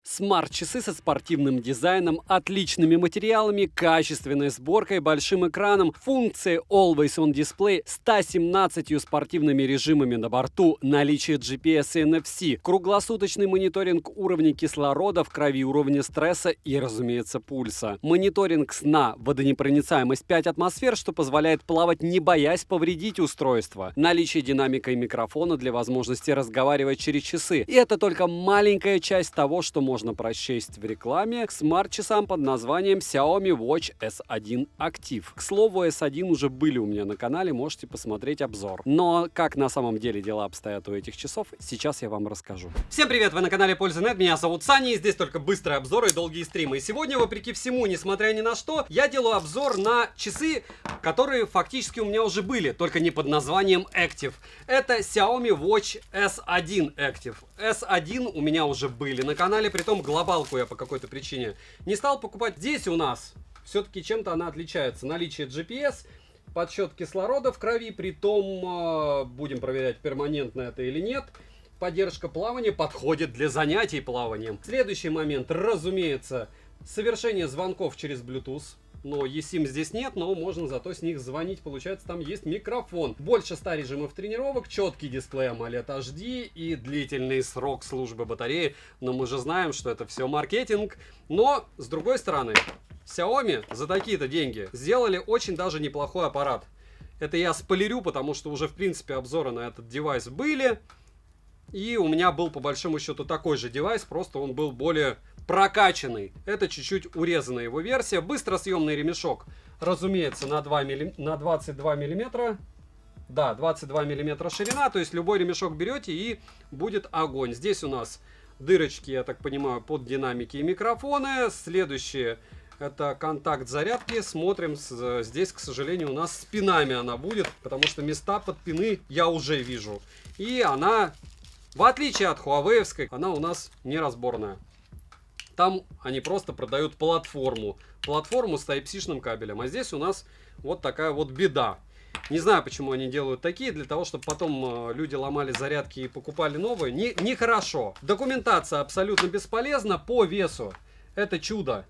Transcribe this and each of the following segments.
Смарт-часы со спортивным дизайном, отличными материалами, качественной сборкой, большим экраном, функцией Always On Display, 117 спортивными режимами на борту, наличие GPS и NFC, круглосуточный мониторинг уровня кислорода в крови, уровня стресса и, разумеется, пульса. Мониторинг сна, водонепроницаемость 5 атмосфер, что позволяет плавать, не боясь повредить устройство. Наличие динамика и микрофона для возможности разговаривать через часы. И это только маленькая часть того, что можно прочесть в рекламе к смарт-часам под названием Xiaomi Watch S1 Active. К слову, S1 уже были у меня на канале, можете посмотреть обзор. Но как на самом деле дела обстоят у этих часов, сейчас я вам расскажу. Всем привет, вы на канале Польза.нет, меня зовут Саня, и здесь только быстрые обзоры и долгие стримы. И сегодня, вопреки всему, несмотря ни на что, я делаю обзор на часы, которые фактически у меня уже были, только не под названием Active. Это Xiaomi Watch S1 Active. S1 у меня уже были на канале, притом глобалку я по какой-то причине не стал покупать. Здесь у нас все-таки чем-то она отличается. Наличие GPS, подсчет кислорода в крови, притом будем проверять, перманентно это или нет. Поддержка плавания подходит для занятий плаванием. Следующий момент, разумеется, совершение звонков через Bluetooth. Но eSIM здесь нет, но можно зато с них звонить. Получается, там есть микрофон. Больше 100 режимов тренировок, четкий дисплей AMOLED HD и длительный срок службы батареи. Но мы же знаем, что это все маркетинг. Но, с другой стороны, Xiaomi за такие-то деньги сделали очень даже неплохой аппарат. Это я спойлерю, потому что уже, в принципе, обзоры на этот девайс были. И у меня был, по большому счету, такой же девайс, просто он был более прокачанный. Это чуть-чуть урезанная его версия. Быстросъемный ремешок, разумеется, на 22 миллиметра. Да, 22 миллиметра ширина, то есть любой ремешок берете и будет огонь. Здесь у нас дырочки, я так понимаю, под динамики и микрофоны. Следующее это контакт зарядки. Смотрим, здесь, к сожалению, у нас с пинами она будет, потому что места под пины я уже вижу. И она, в отличие от Huawei-овской, она у нас неразборная. Там они просто продают платформу с Type-C-шным кабелем. А здесь у нас вот такая вот беда. Не знаю, почему они делают такие, для того, чтобы потом люди ломали зарядки и покупали новые. Нехорошо. Документация абсолютно бесполезна. По весу это чудо.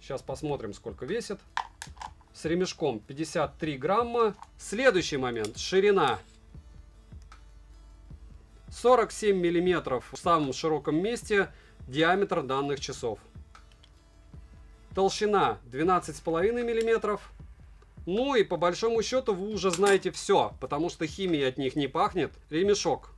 Сейчас посмотрим, сколько весит. С ремешком 53 грамма. Следующий момент. Ширина 47 миллиметров в самом широком месте. Диаметр данных часов. Толщина 12,5 миллиметров. Ну и по большому счету вы уже знаете все, потому что химией от них не пахнет. Ремешок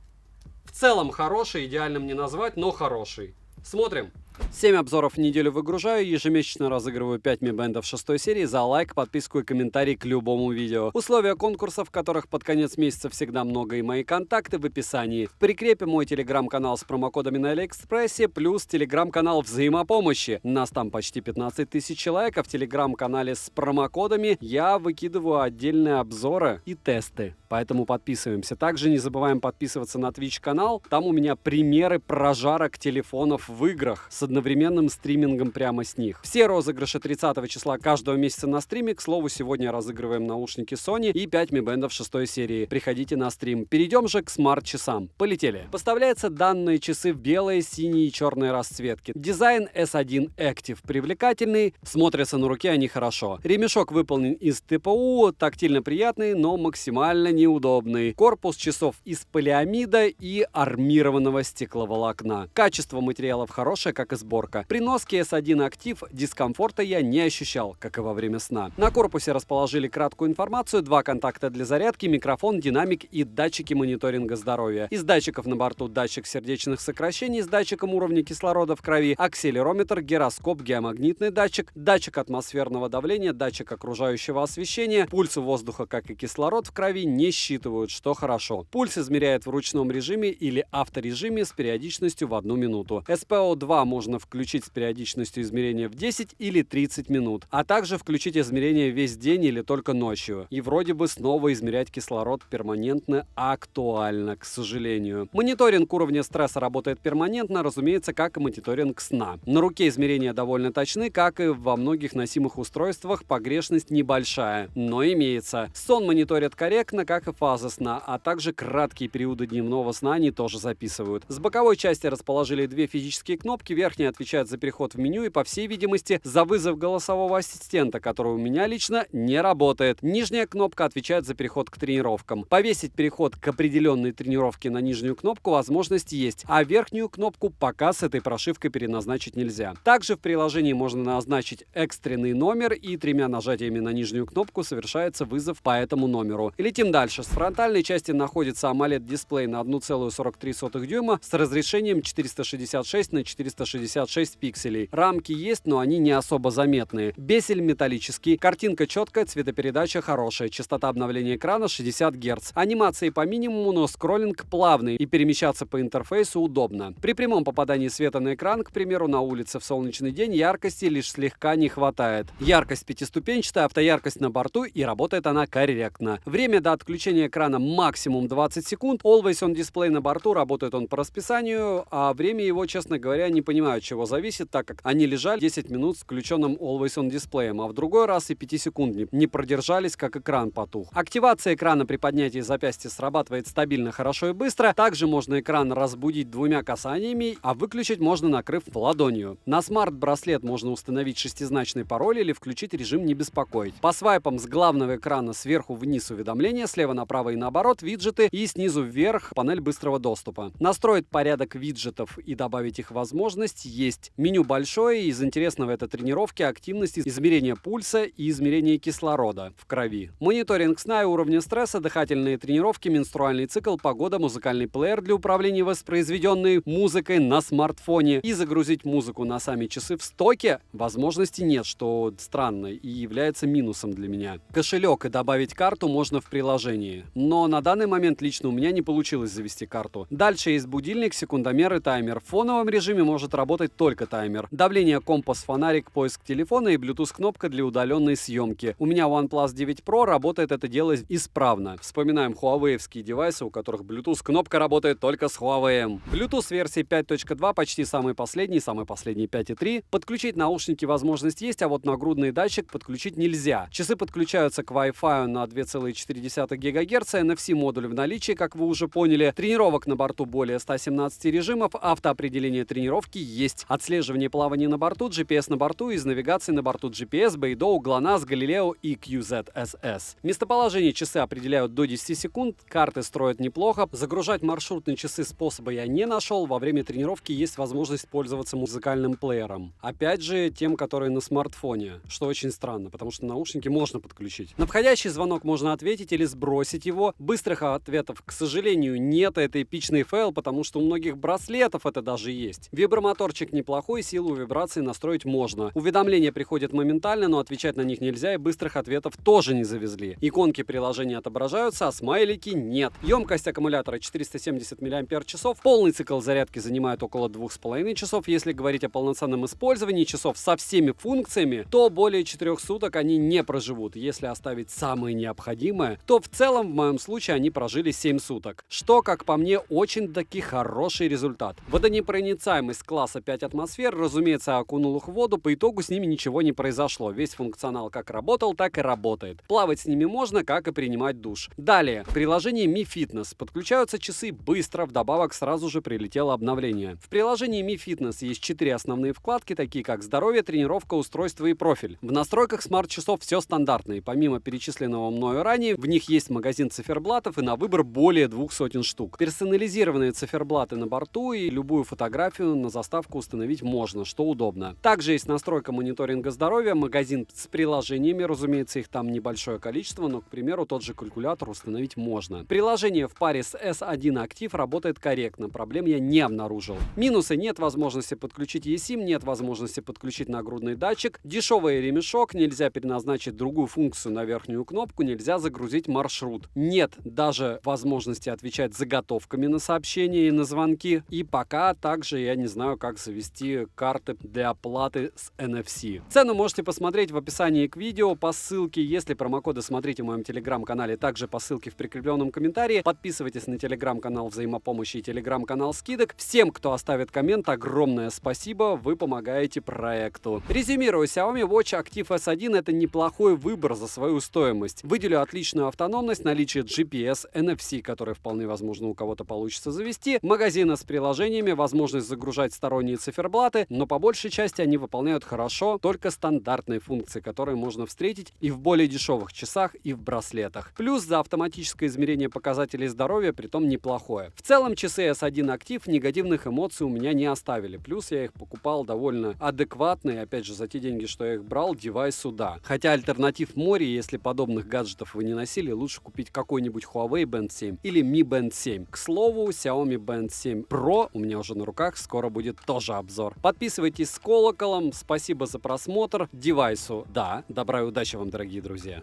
в целом хороший, идеальным не назвать, но хороший. Смотрим. 7 обзоров в неделю выгружаю, ежемесячно разыгрываю 5 Mi Band 6 серии за лайк, подписку и комментарий к любому видео. Условия конкурсов, в которых под конец месяца всегда много, и мои контакты в описании. В прикрепе мой телеграм-канал с промокодами на Алиэкспрессе, плюс телеграм-канал взаимопомощи. Нас там почти 15 тысяч человек, а в телеграм-канале с промокодами я выкидываю отдельные обзоры и тесты. Поэтому подписываемся. Также не забываем подписываться на Twitch канал. Там у меня примеры прожарок телефонов в играх с одновременным стримингом прямо с них. Все розыгрыши 30 числа каждого месяца на стриме. К слову, сегодня разыгрываем наушники Sony и 5 Mi Band 6 серии. Приходите на стрим. Перейдем же к смарт-часам. Полетели. Поставляются данные часы в белой, синей и черной расцветке. Дизайн S1 Active привлекательный. Смотрятся на руке они хорошо. Ремешок выполнен из ТПУ. Тактильно приятный, но максимально неудобный. Корпус часов из полиамида и армированного стекловолокна. Качество материалов хорошее, как и сборка. При носке S1 Active дискомфорта я не ощущал, как и во время сна. На корпусе расположили краткую информацию, 2 контакта для зарядки, микрофон, динамик и датчики мониторинга здоровья. Из датчиков на борту датчик сердечных сокращений с датчиком уровня кислорода в крови, акселерометр, гироскоп, геомагнитный датчик, датчик атмосферного давления, датчик окружающего освещения, пульс воздуха, как и кислород в крови, не считывают, что хорошо. Пульс измеряет в ручном режиме или авторежиме с периодичностью в 1 минуту. SPO2 можно включить с периодичностью измерения в 10 или 30 минут, а также включить измерение весь день или только ночью. И вроде бы снова измерять кислород перманентно актуально, к сожалению. Мониторинг уровня стресса работает перманентно, разумеется, как и мониторинг сна. На руке измерения довольно точны, как и во многих носимых устройствах, погрешность небольшая, но имеется. Сон мониторят корректно, как и фаза сна, а также краткие периоды дневного сна они тоже записывают. С боковой части расположили 2 физические кнопки, верхняя отвечает за переход в меню и, по всей видимости, за вызов голосового ассистента, который у меня лично не работает. Нижняя кнопка отвечает за переход к тренировкам. Повесить переход к определенной тренировке на нижнюю кнопку возможность есть, а верхнюю кнопку пока с этой прошивкой переназначить нельзя. Также в приложении можно назначить экстренный номер, и 3 нажатиями на нижнюю кнопку совершается вызов по этому номеру. Летим дальше. С фронтальной части находится AMOLED-дисплей на 1,43 дюйма с разрешением 466 на 466 пикселей. Рамки есть, но они не особо заметные. Безель металлический, картинка четкая, цветопередача хорошая, частота обновления экрана 60 Гц. Анимации по минимуму, но скроллинг плавный и перемещаться по интерфейсу удобно. При прямом попадании света на экран, к примеру, на улице в солнечный день, яркости лишь слегка не хватает. Яркость пятиступенчатая, автояркость на борту, и работает она корректно. Время до отключения экрана максимум 20 секунд. Always on Display на борту, работает он по расписанию, а время его, честно говоря, не понимаю, от чего зависит, так как они лежали 10 минут с включенным Always on Display, а в другой раз и 5 секунд не продержались, как экран потух. Активация экрана при поднятии запястья срабатывает стабильно, хорошо и быстро. Также можно экран разбудить 2 касаниями, а выключить можно, накрыв ладонью. На смарт-браслет можно установить 6-значный пароль или включить режим «Не беспокоить». По свайпам с главного экрана сверху вниз уведомления, слева направо и наоборот виджеты, и снизу вверх панель быстрого доступа. Настроить порядок виджетов и добавить их возможность есть. Меню большое, из интересного это тренировки, активности, измерение пульса и измерение кислорода в крови. Мониторинг сна и уровня стресса, дыхательные тренировки, менструальный цикл, погода, музыкальный плеер для управления воспроизведенной музыкой на смартфоне. И загрузить музыку на сами часы в стоке возможности нет, что странно и является минусом для меня. Кошелек и добавить карту можно в приложении, но на данный момент лично у меня не получилось завести карту. Дальше есть будильник, секундомер и таймер. В фоновом режиме может работать только таймер. Давление, компас, фонарик, поиск телефона и Bluetooth кнопка для удаленной съемки. У меня OnePlus 9 Pro, работает это дело исправно. Вспоминаем Huawei-евские девайсы, у которых Bluetooth кнопка работает только с Huawei. Bluetooth версии 5.2 почти самый последний 5.3. Подключить наушники возможность есть, а вот нагрудный датчик подключить нельзя. Часы подключаются к Wi-Fi на 2,4 ГГц, NFC-модуль в наличии, как вы уже поняли. Тренировок на борту более 117 режимов, автоопределение тренировки есть. Отслеживание плавания на борту, GPS на борту, из навигации на борту GPS, Beidou, GLONASS, Galileo и QZSS. Местоположение часы определяют до 10 секунд, карты строят неплохо. Загружать маршрутные часы способа я не нашел. Во время тренировки есть возможность пользоваться музыкальным плеером. Опять же, тем, которые на смартфоне, что очень странно, потому что наушники можно подключить. На входящий звонок можно ответить или сбросить его. Быстрых ответов, к сожалению, нет. Это эпичный фейл, потому что у многих браслетов это даже есть. Вибромоторчик неплохой, силу вибрации настроить можно. Уведомления приходят моментально, но отвечать на них нельзя, и быстрых ответов тоже не завезли. Иконки приложения отображаются, а смайлики нет. Емкость аккумулятора 470 мАч. Полный цикл зарядки занимает около 2,5 часов. Если говорить о полноценном использовании часов со всеми функциями, то более 4 суток они не проживут. Если оставить самое необходимое, то в целом в моем случае они прожили 7 суток. Что, как по мне, очень-таки хороший результат. Водонепроницаемость класса 5 атмосфер, разумеется, окунул их в воду, по итогу с ними ничего не произошло. Весь функционал как работал, так и работает. Плавать с ними можно, как и принимать душ. Далее, приложение Mi Fitness. Подключаются часы быстро, вдобавок сразу же прилетело обновление. В приложении Mi Fitness есть 4 основные вкладки, такие как здоровье, тренировка, устройство и профиль. В настройках смарт-часов все стандартно, и помимо перечисленного мною ранее, в них есть магазин циферблатов и на выбор более 200 штук. Персонализированные циферблаты на борту и любую фотографию на заставку установить можно, что удобно. Также есть настройка мониторинга здоровья, магазин с приложениями, разумеется, их там небольшое количество, но, к примеру, тот же калькулятор установить можно. Приложение в паре с S1 Active работает корректно, проблем я не обнаружил. Минусы: нет возможности подключить eSIM, нет возможности подключить нагрудный датчик, дешевый ремешок, нельзя переназначить другую функцию на верхнюю кнопку, нельзя загрузить маршрут. Нет даже возможности отвечать заготовками на сообщения и на звонки. И пока также я не знаю, как завести карты для оплаты с NFC. Цену можете посмотреть в описании к видео по ссылке. Если промокоды смотрите в моем телеграм-канале, также по ссылке в прикрепленном комментарии. Подписывайтесь на телеграм-канал взаимопомощи и телеграм-канал скидок. Всем, кто оставит коммент, огромное спасибо, вы помогаете проекту. Резюмирую, Xiaomi Watch Active S1 это неплохой выбор за свою стоимость. Выделю отличную автономность, наличие GPS, NFC, который вполне возможно у кого-то получится завести, магазины с приложениями, возможность загружать сторонние разносторонние циферблаты, но по большей части они выполняют хорошо только стандартные функции, которые можно встретить и в более дешевых часах, и в браслетах. Плюс за автоматическое измерение показателей здоровья, притом неплохое. В целом часы S1 Active негативных эмоций у меня не оставили. Плюс я их покупал довольно адекватно, и опять же за те деньги, что я их брал, девайсу да. Хотя альтернатив море, если подобных гаджетов вы не носили, лучше купить какой-нибудь Huawei Band 7 или Mi Band 7. К слову, Xiaomi Band 7 Pro у меня уже на руках, скоро будет тоже обзор. Подписывайтесь с колоколом, спасибо за просмотр. Девайсу да, добра и удачи вам, дорогие друзья.